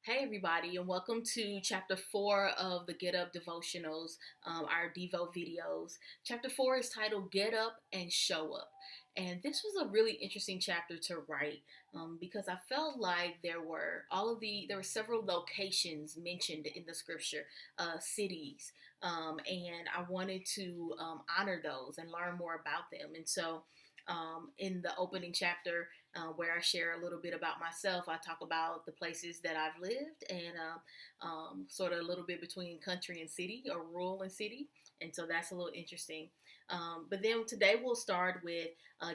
Hey, everybody, and welcome to chapter 4 of the Get Up devotionals, our Devo videos. Chapter 4 is titled Get Up and Show Up. And this was a really interesting chapter to write because I felt like there were several locations mentioned in the scripture, cities, and I wanted to honor those and learn more about them. And so, in the opening chapter, where I share a little bit about myself. I talk about the places that I've lived and sort of a little bit between country and city or rural and city. And so that's a little interesting. But then today we'll start with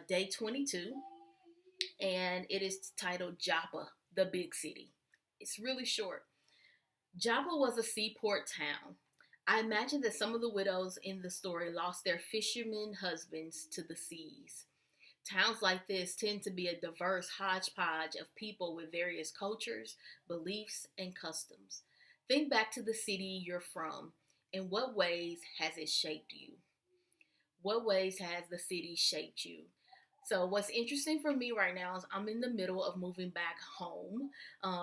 day 22, and it is titled Joppa, the big city. It's really short. Joppa was a seaport town. I imagine that some of the widows in the story lost their fishermen husbands to the seas. Towns like this tend to be a diverse hodgepodge of people with various cultures, beliefs, and customs. Think back to the city you're from. In what ways has it shaped you? What ways has the city shaped you? So, what's interesting for me right now is I'm in the middle of moving back home,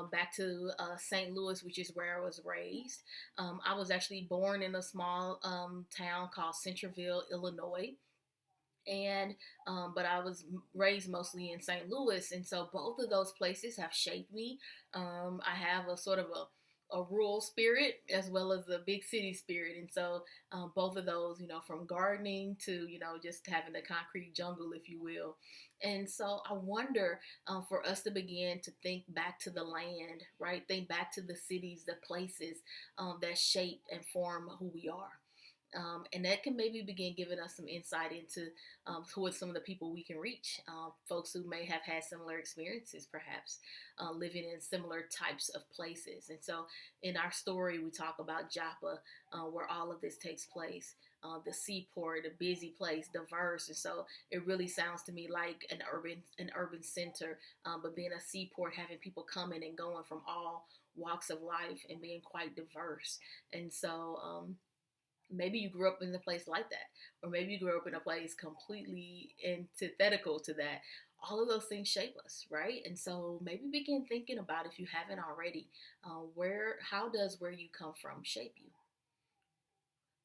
back to St. Louis, which is where I was raised. I was actually born in a small town called Centerville, Illinois, and but I was raised mostly in St. Louis, and so both of those places have shaped me. I have a sort of a rural spirit as well as a big city spirit, and so both of those, from gardening to just having the concrete jungle, if you will. And so I wonder, for us to begin to think back to the land, right? Think back to the cities, the places that shape and form who we are. And that can maybe begin giving us some insight into who are some of the people we can reach. Folks who may have had similar experiences, perhaps living in similar types of places. And so, in our story, we talk about Joppa, where all of this takes place. The seaport, a busy place, diverse, and so it really sounds to me like an urban center, but being a seaport, having people coming and going from all walks of life and being quite diverse. And so, maybe you grew up in a place like that, or maybe you grew up in a place completely antithetical to that. All of those things shape us, right? And so maybe begin thinking about, if you haven't already, how does where you come from shape you?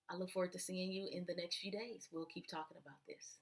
I look forward to seeing you in the next few days. We'll keep talking about this.